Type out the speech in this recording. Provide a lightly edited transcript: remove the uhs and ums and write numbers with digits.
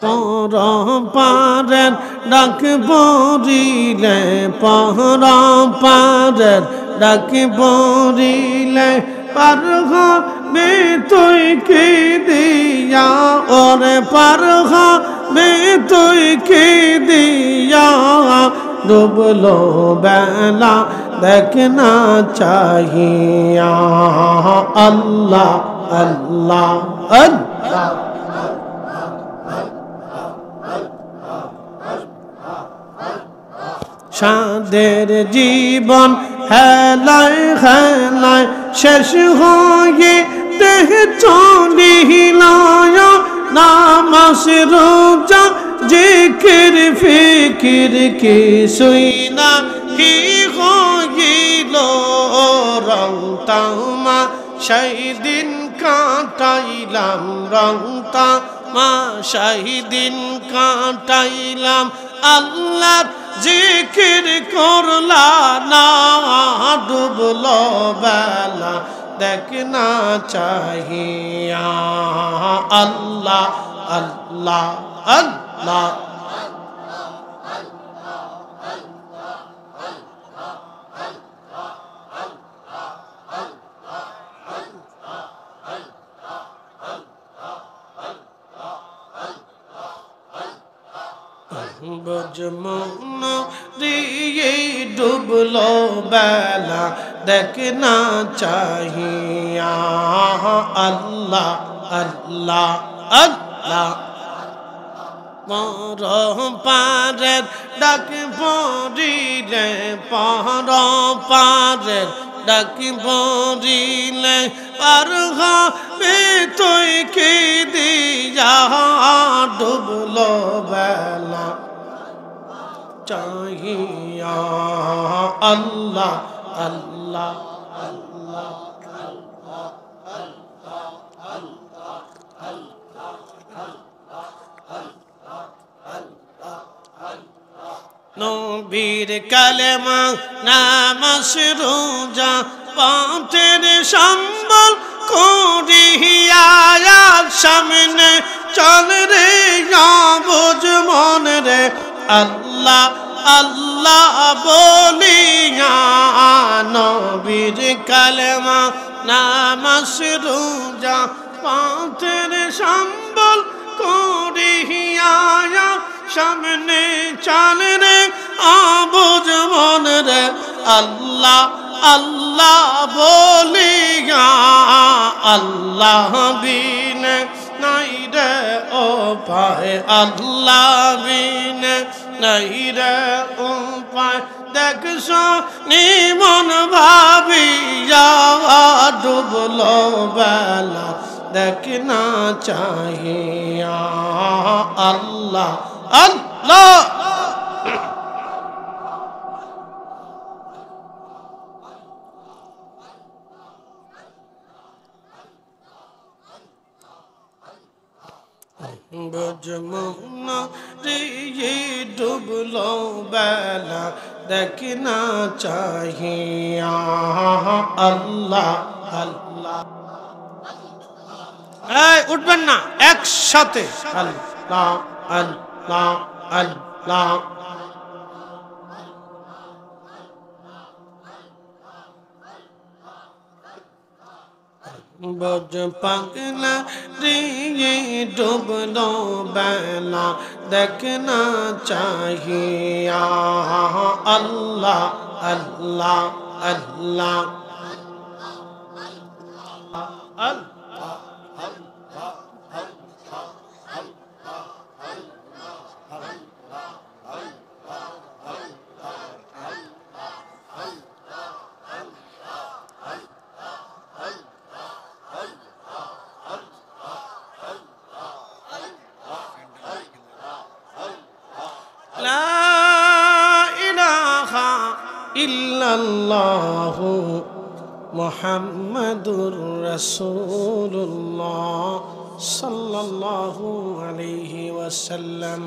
পর পারের ডাক পড়িলে পর পারের ডাক পড়িলে পার হবে তুই কি দিয়া ওরে পার হবে তুই কি দিয়া ডুবলো বেলা দেখ না চাহিয়া আল্লাহ আল্লাহ আল্লাহ সাদের জীবন হেলায় হেলায় শেষ হয়ে দেহ চলিল নামাজ রোজা জিকির ফিকির কিছুই না কি হইল রং তামা সেই দিন কাটাইলাম রং তামা সেই দিন কাটাইলাম আল্লাহর জিকির করলা না ডুবলো বেলা দেখ না চাহিয়া আল্লাহ আল্লাহ আল্লাহ বজমন দিয়ে ডুবলো বেলা দেখ না চাহিয়া আল্লাহ আল্লাহ আল্লাহ পর পারের ডাক পড়িলে পর পারের ডাক পড়িলে পার হবে তুই কি দিয়া ডুবলো বেলা চাহিয়া আল্লাহ আল্লাহ আল্লাহ নবীর কালেমা নামাজ রোজা পথের সম্বল করিয়া সামনে চল রে বুঝ মন রে আল্লাহ আল্লাহ বলিয়া নবীর কালেমা নামাজ রোজা পথের সম্বল করিয়া সামনে চল রে বুঝ মন রে আল্লাহ আল্লাহ বলিয়া আল্লাহ বিনে নাই রে ও পায় আল্লাহ বিনে নাই রে ও পায় দেখছো নিমন ভাবিয়া ডুবলো বেলা দেখ না চাহিয়া আল্লাহ আল্লাহ বজমন দিয়ে ডুবলো বেলা দেখ না চাহিয়া আল্লাহ আল্লাহ উঠবেন না একসাথে আল্লাহ আল্লাহ আল্লাহ বজ পাগলা রে ডুবলো বেলা দেখ না চাহিয়া আল্লাহ আল্লাহ আল্লাহ ইল্লাল্লাহু মুহাম্মাদুর রাসূলুল্লাহ সাল্লাল্লাহু আলাইহি ওয়াসাল্লাম।